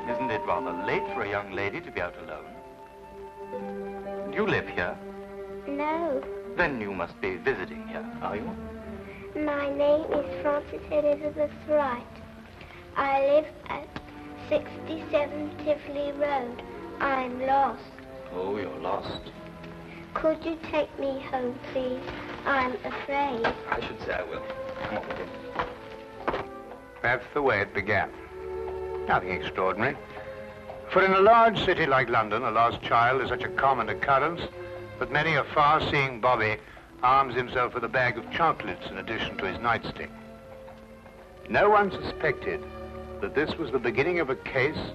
Isn't it rather late for a young lady to be out alone? Do you live here? No. Then you must be visiting here, are you? My name is Frances Elizabeth Wright. I live at 67 Tivoli Road. I'm lost. Oh, you're lost. Could you take me home, please? I'm afraid. I should say I will. Come on with you. That's the way it began. Nothing extraordinary. For in a large city like London, a lost child is such a common occurrence that many a far-seeing bobby arms himself with a bag of chocolates in addition to his nightstick. No one suspected that this was the beginning of a case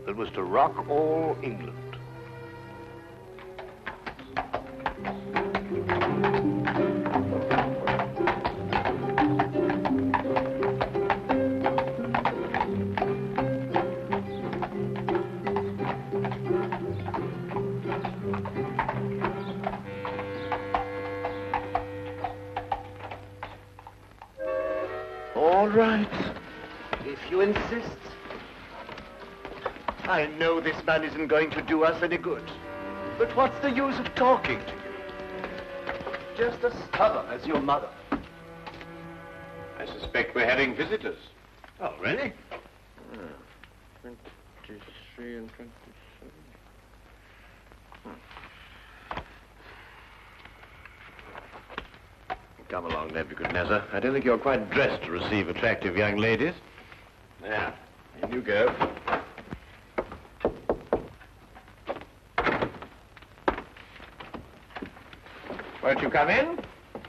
that was to rock all England. All right, if you insist. I know this man isn't going to do us any good. But what's the use of talking to you? Just as stubborn as your mother. I suspect we're having visitors. Oh, really? 23 and 27. Come along, Nebuchadnezzar. I don't think you're quite dressed to receive attractive young ladies. There, in you go. Won't you come in?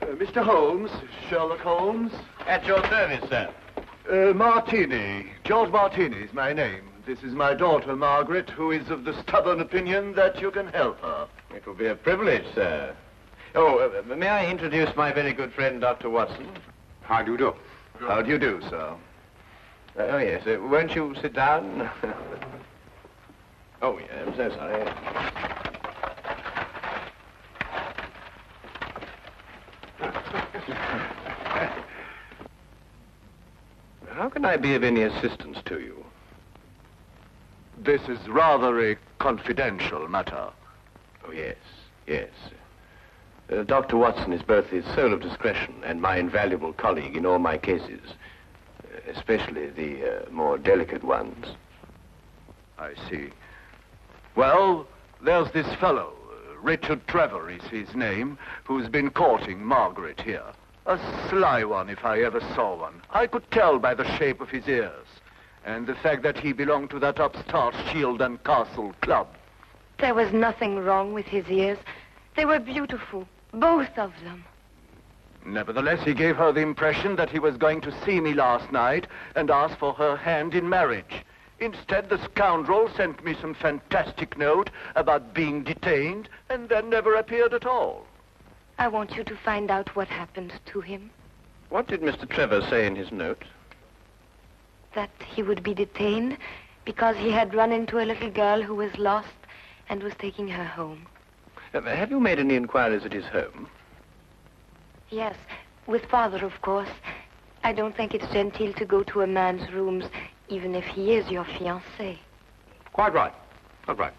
Mr. Holmes, Sherlock Holmes. At your service, sir. Martini. George Martini is my name. This is my daughter, Margaret, who is of the stubborn opinion that you can help her. It will be a privilege, sir. Oh, may I introduce my very good friend, Dr. Watson? How do you do? How do you do, sir? Oh, yes. Won't you sit down? Oh, yeah, I'm so sorry. How can I be of any assistance to you? This is rather a confidential matter. Oh, yes, yes. Dr. Watson is both the soul of discretion and my invaluable colleague in all my cases, especially the more delicate ones. I see. Well, there's this fellow, Richard Trevor is his name, who's been courting Margaret here. A sly one, if I ever saw one. I could tell by the shape of his ears, and the fact that he belonged to that upstart Shield and Castle club. There was nothing wrong with his ears. They were beautiful, both of them. Nevertheless, he gave her the impression that he was going to see me last night and ask for her hand in marriage. Instead, the scoundrel sent me some fantastic note about being detained and then never appeared at all. I want you to find out what happened to him. What did Mr. Trevor say in his note? That he would be detained because he had run into a little girl who was lost and was taking her home. Have you made any inquiries at his home? Yes, with Father, of course. I don't think it's genteel to go to a man's rooms, even if he is your fiancé. Quite right. Quite right.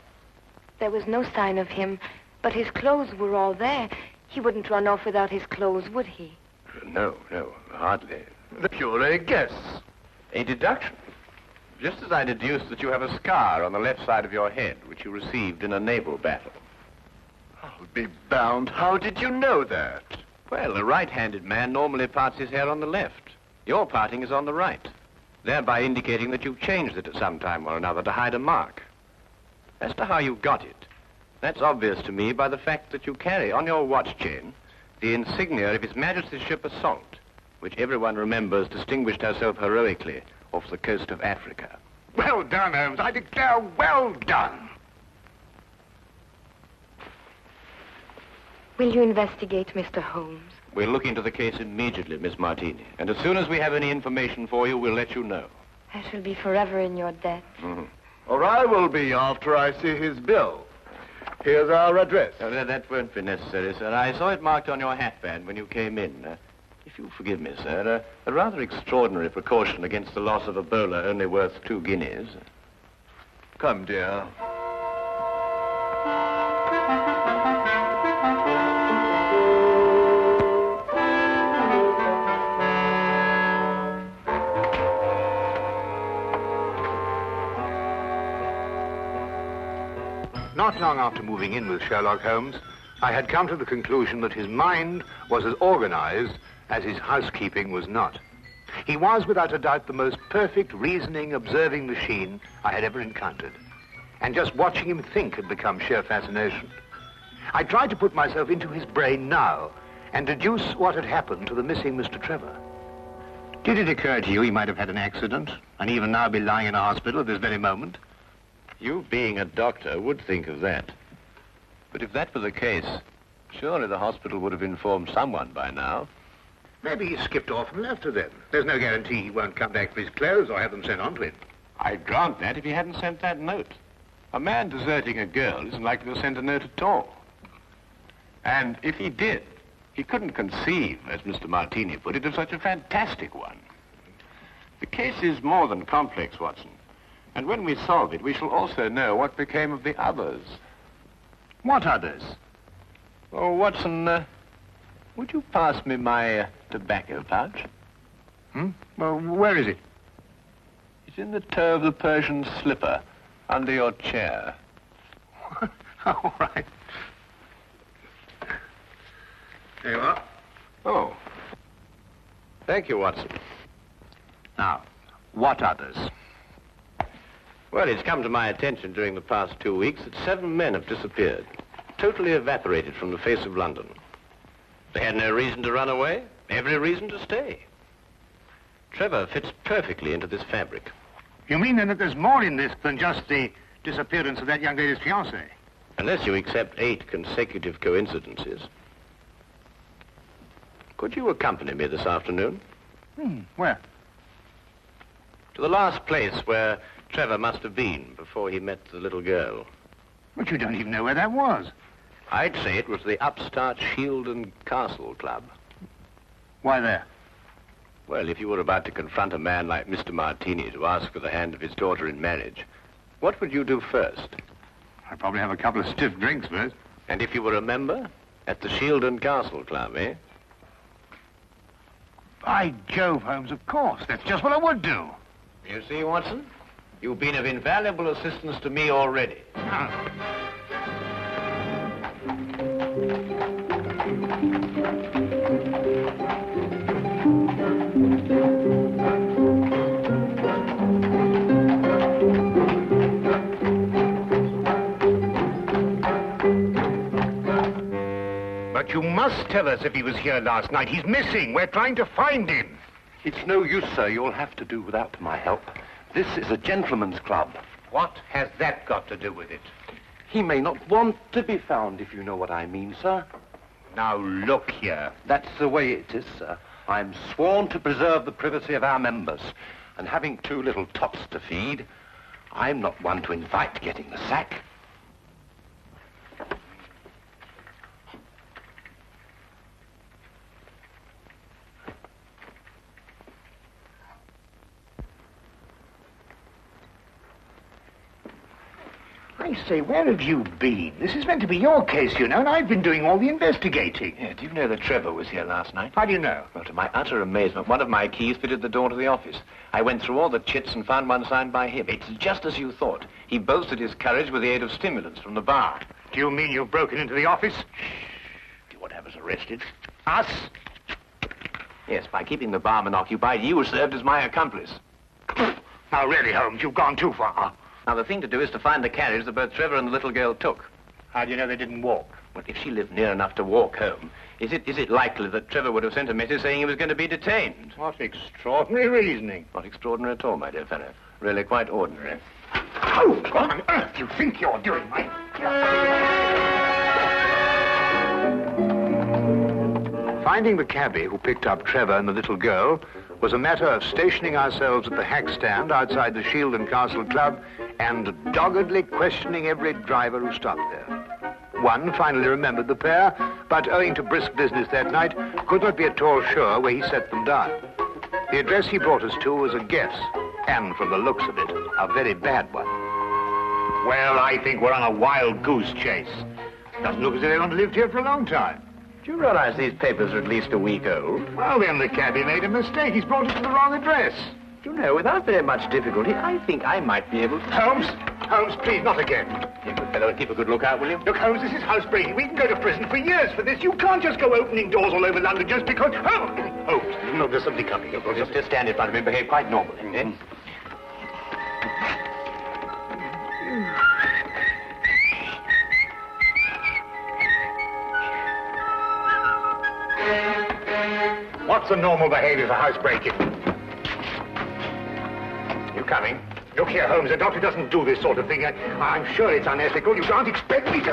There was no sign of him, but his clothes were all there. He wouldn't run off without his clothes, would he? No, hardly. Pure a guess. A deduction. Just as I deduced that you have a scar on the left side of your head, which you received in a naval battle. I'll be bound. How did you know that? Well, a right-handed man normally parts his hair on the left. Your parting is on the right, thereby indicating that you've changed it at some time or another to hide a mark. As to how you got it, that's obvious to me by the fact that you carry on your watch chain the insignia of His Majesty's ship Assault, which everyone remembers distinguished herself heroically off the coast of Africa. Well done, Holmes. I declare, well done. Will you investigate, Mr. Holmes? We'll look into the case immediately, Miss Martini. And as soon as we have any information for you, we'll let you know. I shall be forever in your debt. Mm-hmm. Or I will be after I see his bill. Here's our address. Oh, that won't be necessary, sir. I saw it marked on your hatband when you came in. If you'll forgive me, sir, a rather extraordinary precaution against the loss of a bowler only worth 2 guineas. Come, dear. Not long after moving in with Sherlock Holmes, I had come to the conclusion that his mind was as organized as his housekeeping was not. He was, without a doubt, the most perfect reasoning, observing machine I had ever encountered. And just watching him think had become sheer fascination. I tried to put myself into his brain now and deduce what had happened to the missing Mr. Trevor. Did it occur to you he might have had an accident and even now be lying in a hospital at this very moment? You, being a doctor, would think of that. But if that were the case, surely the hospital would have informed someone by now. Maybe he skipped off and left her then. There's no guarantee he won't come back for his clothes or have them sent on to him. I'd grant that if he hadn't sent that note. A man deserting a girl isn't likely to send a note at all. And if he did, he couldn't conceive, as Mr. Martini put it, of such a fantastic one. The case is more than complex, Watson. And when we solve it, we shall also know what became of the others. What others? Oh, Watson, would you pass me my tobacco pouch? Well, where is it? It's in the toe of the Persian slipper, under your chair. All right. There you are. Oh. Thank you, Watson. Now, what others? Well, it's come to my attention during the past 2 weeks that 7 men have disappeared, totally evaporated from the face of London. They had no reason to run away, every reason to stay. Trevor fits perfectly into this fabric. You mean then that there's more in this than just the disappearance of that young lady's fiancé? Unless you accept 8 consecutive coincidences. Could you accompany me this afternoon? Where? To the last place where Trevor must have been before he met the little girl. But you don't even know where that was. I'd say it was the upstart Shield and Castle Club. Why there? Well, if you were about to confront a man like Mr. Martini to ask for the hand of his daughter in marriage, what would you do first? I'd probably have a couple of stiff drinks first. And if you were a member? At the Shield and Castle Club, eh? By Jove, Holmes, of course. That's just what I would do. You see, Watson? You've been of invaluable assistance to me already. But you must tell us if he was here last night. He's missing. We're trying to find him. It's no use, sir. You'll have to do without my help. This is a gentleman's club. What has that got to do with it? He may not want to be found, if you know what I mean, sir. Now, look here. That's the way it is, sir. I'm sworn to preserve the privacy of our members. And having 2 little tots to feed, I'm not one to invite getting the sack. I say, where have you been? This is meant to be your case, you know, and I've been doing all the investigating. Yeah, do you know that Trevor was here last night? How do you know? Well, to my utter amazement, one of my keys fitted the door to the office. I went through all the chits and found one signed by him. It's just as you thought. He boasted his courage with the aid of stimulants from the bar. Do you mean you've broken into the office? Do you want to have us arrested? Us? Yes, by keeping the barman occupied, you served as my accomplice. Now, really, Holmes, you've gone too far. Now, the thing to do is to find the carriage that both Trevor and the little girl took. How do you know they didn't walk? Well, if she lived near enough to walk home, is it likely that Trevor would have sent a message saying he was going to be detained? What extraordinary reasoning. Not extraordinary at all, my dear fellow. Really quite ordinary. Oh, what on earth do you think you're doing, mate? Finding the cabbie who picked up Trevor and the little girl was a matter of stationing ourselves at the hack stand outside the Shield and Castle Club and doggedly questioning every driver who stopped there. One finally remembered the pair, but owing to brisk business that night, could not be at all sure where he set them down. The address he brought us to was a guess, and from the looks of it, a very bad one. Well, I think we're on a wild goose chase. Doesn't look as if anyone lived here for a long time. Do you realize these papers are at least a week old? Well, then the cabbie made a mistake. He's brought us to the wrong address. Do you know, without very much difficulty, I think I might be able to... Holmes, please, not again. You good fellow, keep a good lookout, will you? Look, Holmes, this is housebreaking. We can go to prison for years for this. You can't just go opening doors all over London just because... Holmes, no, there's somebody coming. Just stand in front of me and behave quite normally, eh? What's the normal behavior for housebreaking? You coming? Look here, Holmes, a doctor doesn't do this sort of thing. I'm sure it's unethical. You can't expect me to...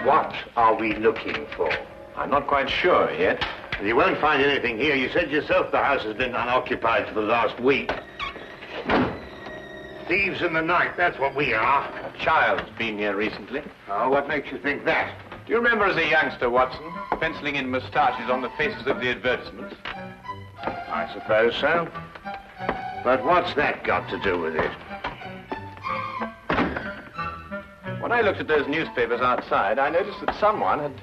What are we looking for? I'm not quite sure yet. You won't find anything here. You said yourself the house has been unoccupied for the last week. Thieves in the night, that's what we are. A child's been here recently. Oh, what makes you think that? Do you remember as a youngster, Watson, penciling in moustaches on the faces of the advertisements? I suppose so. But what's that got to do with it? When I looked at those newspapers outside, I noticed that someone had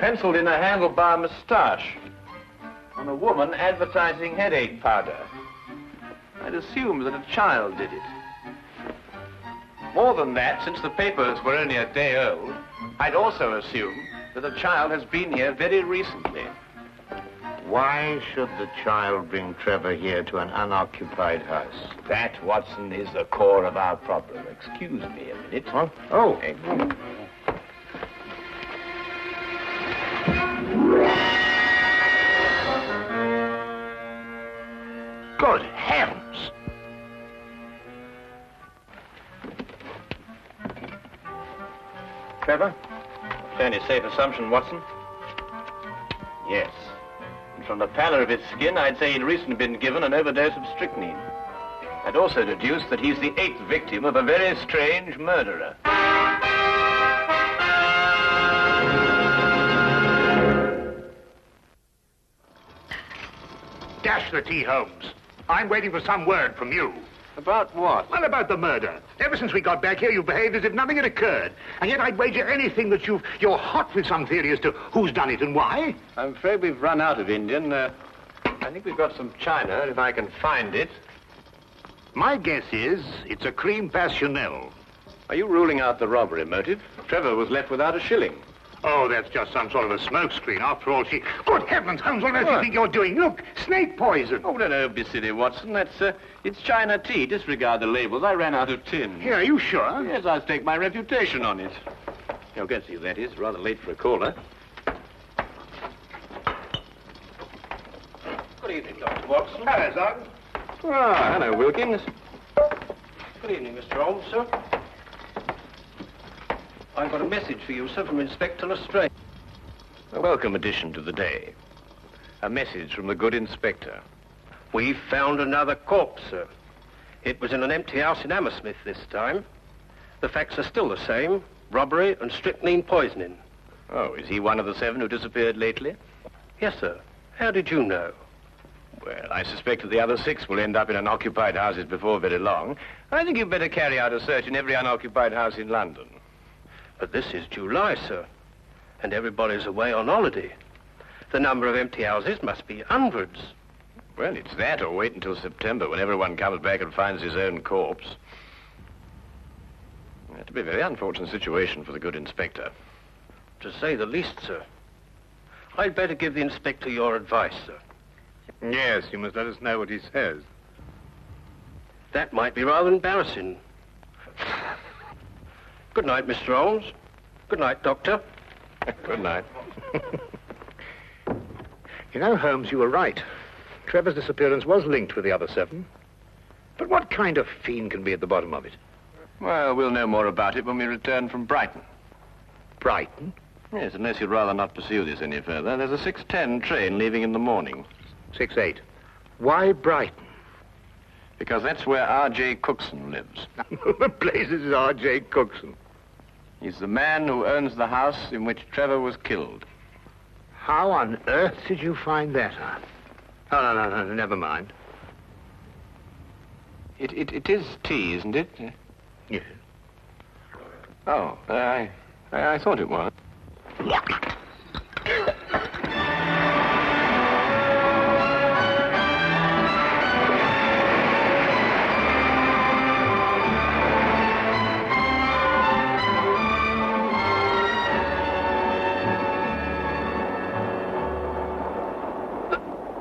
penciled in a handlebar moustache on a woman advertising headache powder. I'd assumed that a child did it. More than that, since the papers were only a day old, I'd also assumed that a child has been here very recently. Why should the child bring Trevor here to an unoccupied house? That, Watson, is the core of our problem. Excuse me a minute. Huh? Oh. Good heavens! Trevor? Fairly safe assumption, Watson. Yes. And from the pallor of his skin, I'd say he'd recently been given an overdose of strychnine. I'd also deduce that he's the 8th victim of a very strange murderer. Dash the tea, Holmes. I'm waiting for some word from you. About what? Well, about the murder. Ever since we got back here, you've behaved as if nothing had occurred. And yet I'd wager anything that you're hot with some theory as to who's done it and why. I'm afraid we've run out of Indian. I think we've got some China, if I can find it. My guess is it's a cream passionel. Are you ruling out the robbery motive? Trevor was left without a shilling. Oh, that's just some sort of a smokescreen. After all, Good heavens, Holmes, what else do you think you're doing? Look, snake poison. Oh, no, be silly, Watson. It's China tea. Disregard the labels. I ran out of tin. Yeah, are you sure? Yes, I'll stake my reputation on it. You'll get to see who that is. Rather late for a caller. Good evening, Dr. Watson. Hello, Sergeant. Ah, hello, Wilkins. Good evening, Mr. Holmes, sir. I've got a message for you, sir, from Inspector Lestrade. A welcome addition to the day. A message from the good inspector. We've found another corpse, sir. It was in an empty house in Hammersmith this time. The facts are still the same. Robbery and strychnine poisoning. Oh, is he one of the 7 who disappeared lately? Yes, sir. How did you know? Well, I suspect that the other 6 will end up in unoccupied houses before very long. I think you'd better carry out a search in every unoccupied house in London. But this is July, sir, and everybody's away on holiday. The number of empty houses must be hundreds. Well, it's that, or wait until September, when everyone comes back and finds his own corpse. It'll be a very unfortunate situation for the good inspector. To say the least, sir. I'd better give the inspector your advice, sir. Yes, you must let us know what he says. That might be rather embarrassing. Good night, Mr. Holmes. Good night, Doctor. Good night. You know, Holmes, you were right. Trevor's disappearance was linked with the other 7. But what kind of fiend can be at the bottom of it? Well, we'll know more about it when we return from Brighton. Brighton? Yes, unless you'd rather not pursue this any further. There's a 6:10 train leaving in the morning. 6:08. Why Brighton? Because that's where R.J. Cookson lives. The place is R.J. Cookson. He's the man who owns the house in which Trevor was killed. How on earth did you find that out? Oh, no, never mind. It is tea, isn't it? Yes. Oh, I thought it was.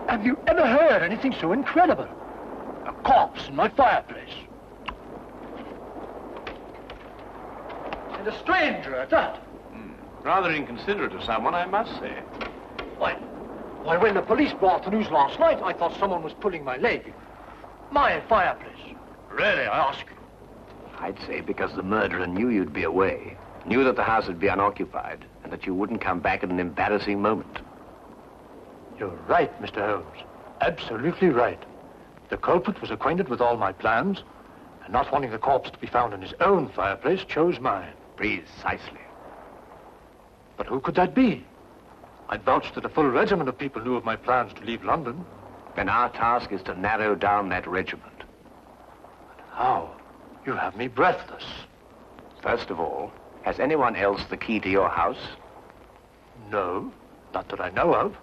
Have you ever heard anything so incredible? A corpse in my fireplace. And a stranger at that. Rather inconsiderate of someone, I must say. Why, when the police brought the news last night, I thought someone was pulling my leg. My fireplace. Really, I ask you. I'd say because the murderer knew you'd be away, knew that the house would be unoccupied, and that you wouldn't come back at an embarrassing moment. You're right, Mr. Holmes. Absolutely right. The culprit was acquainted with all my plans, and not wanting the corpse to be found in his own fireplace, chose mine. Precisely. But who could that be? I'd vouch that a full regiment of people knew of my plans to leave London. Then our task is to narrow down that regiment. How? You have me breathless. First of all, has anyone else the key to your house? No, not that I know of.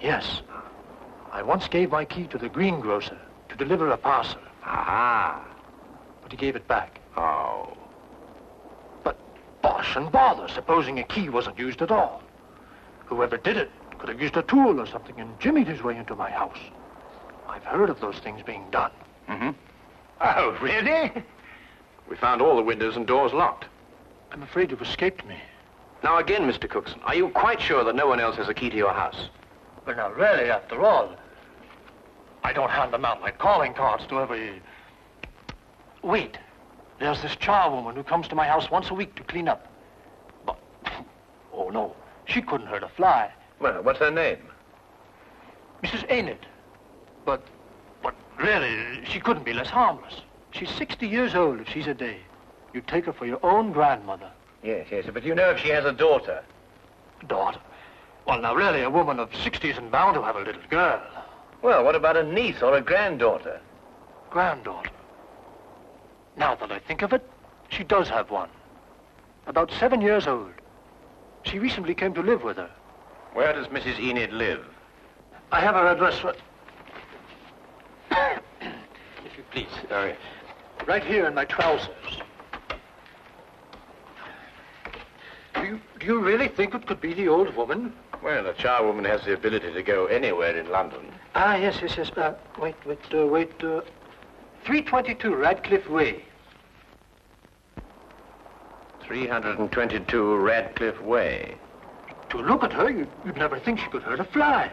Yes. I once gave my key to the greengrocer to deliver a parcel. Aha. But he gave it back. Oh. But bosh and bother, supposing a key wasn't used at all. Whoever did it could have used a tool or something and jimmied his way into my house. I've heard of those things being done. Mm-hmm. Oh, really? We found all the windows and doors locked. I'm afraid you've escaped me. Now again, Mr. Cookson, are you quite sure that no one else has a key to your house? But now really, after all, I don't hand them out like calling cards to every... Wait, there's this charwoman who comes to my house once a week to clean up. But, oh no, she couldn't hurt a fly. Well, what's her name? Mrs. Enid. But really, she couldn't be less harmless. She's 60 years old if she's a day. You'd take her for your own grandmother. Yes, but you know if she has a daughter? Daughter? Well, now really, a woman of 60 isn't bound to have a little girl. Well, what about a niece or a granddaughter? Granddaughter. Now that I think of it, she does have one. About 7 years old. She recently came to live with her. Where does Mrs. Enid live? I have her address for... If you please. Sorry. Right here in my trousers. Do you really think it could be the old woman? Well, a charwoman has the ability to go anywhere in London. Ah, yes. Wait. 322 Radcliffe Way. 322 Radcliffe Way. To look at her, you'd never think she could hurt a fly.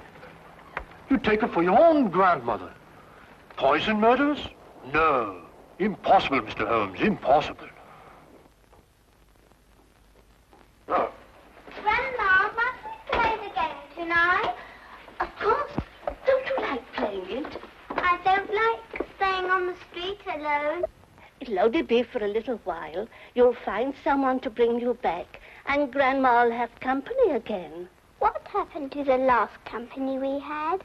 You'd take her for your own grandmother. Poison murders? No. Impossible, Mr. Holmes, impossible. Oh. Grandma, must we play the game tonight? Of course. Don't you like playing it? I don't like staying on the street alone. It'll only be for a little while. You'll find someone to bring you back, and Grandma'll have company again. What happened to the last company we had?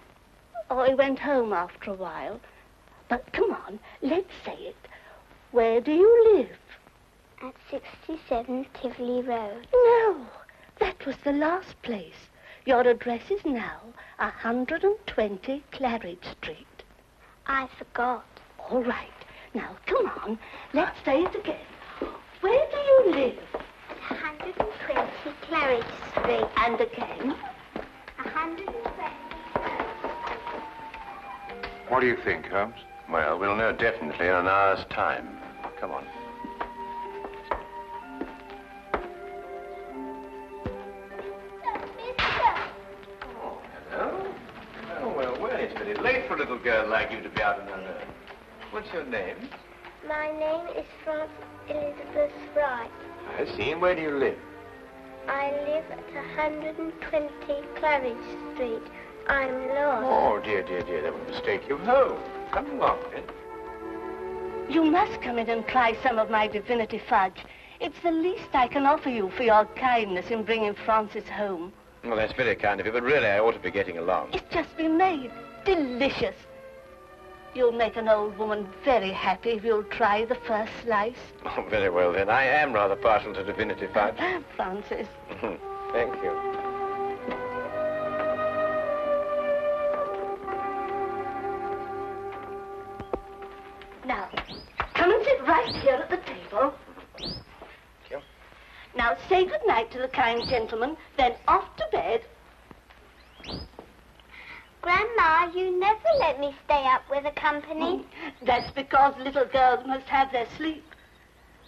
Oh, he went home after a while. But come on, let's say it. Where do you live? At 67 Tivoli Road. No, that was the last place. Your address is now 120 Claridge Street. I forgot. All right. Now, come on. Let's say it again. Where do you live? At 120 Claridge Street. And again? 120. What do you think, Holmes? Well, we'll know definitely in an hour's time. Come on. Oh, hello. Oh, well, it's pretty late for a little girl like you to be out on her own. What's your name? My name is Frances Elizabeth Wright. I see. And where do you live? I live at 120 Claridge Street. I'm lost. Oh, dear. That would mistake you home. Come along, then. You must come in and try some of my divinity fudge. It's the least I can offer you for your kindness in bringing Francis home. Well, that's very kind of you, but really I ought to be getting along. It's just been made. Delicious. You'll make an old woman very happy if you'll try the first slice. Oh, very well then. I am rather partial to divinity fudge. Francis. Thank you. Now, come and sit right here at the table. Thank you. Now, say good night to the kind gentleman, then off to bed. Grandma, you never let me stay up with the company. That's because little girls must have their sleep.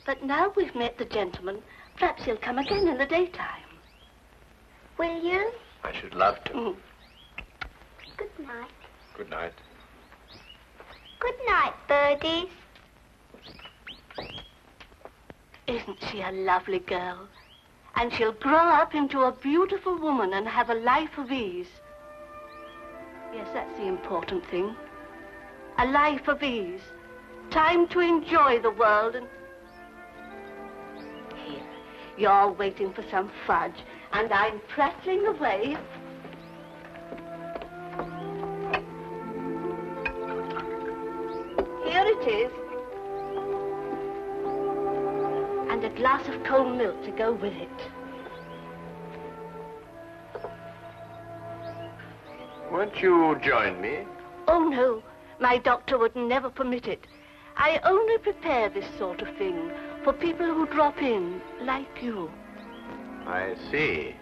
But now we've met the gentleman, perhaps he'll come again in the daytime. Will you? I should love to. Good night. Good night. Good night, birdies. Isn't she a lovely girl? And she'll grow up into a beautiful woman and have a life of ease. Yes, that's the important thing. A life of ease. Time to enjoy the world and... Here, you're waiting for some fudge, and I'm prattling away. Here it is. And a glass of cold milk to go with it. Won't you join me? Oh, no. My doctor would never permit it. I only prepare this sort of thing for people who drop in, like you. I see.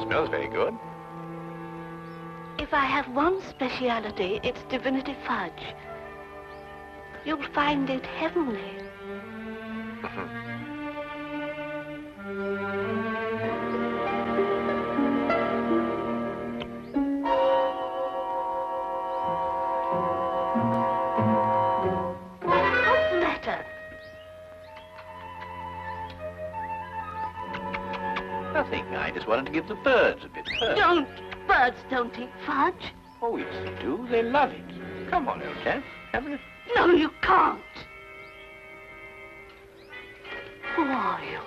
Smells very good. If I have one speciality, it's divinity fudge. You'll find it heavenly. What's the matter? Nothing. I just wanted to give the birds a bit first. Don't. Birds don't eat fudge. Oh, yes, they do. They love it. Come on, old chap. Have a... No, you can't. Who are you?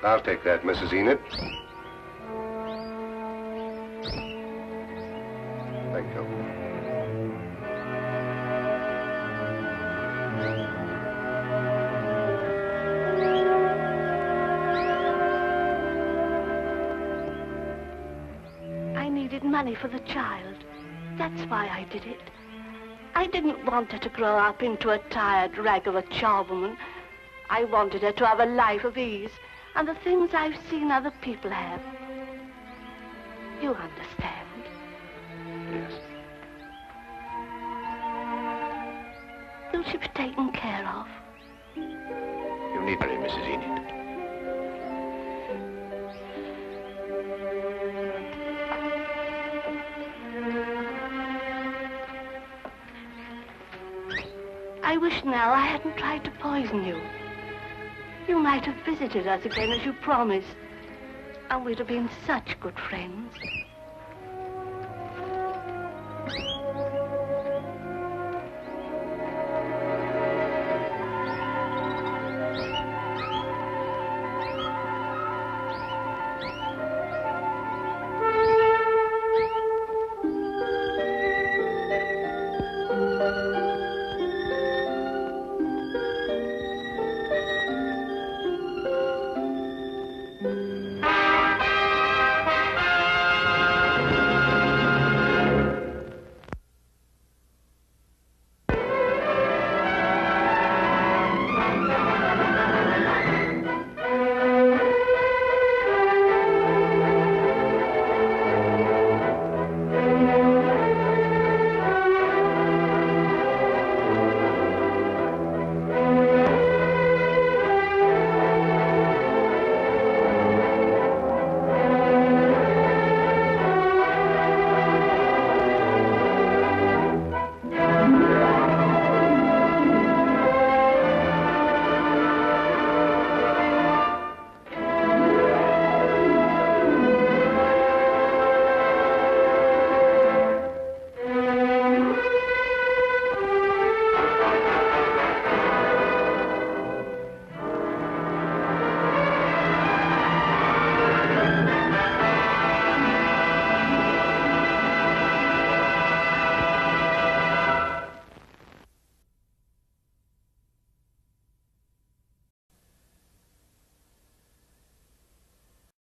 I'll take that, Mrs. Enid. Thank you. I needed money for the child. That's why I did it. I didn't want her to grow up into a tired rag of a charwoman. I wanted her to have a life of ease and the things I've seen other people have. You understand? Yes. Will she be taken care of? You need worry, Mrs. Enid. I wish now I hadn't tried to poison you. You might have visited us again as you promised, and we'd have been such good friends.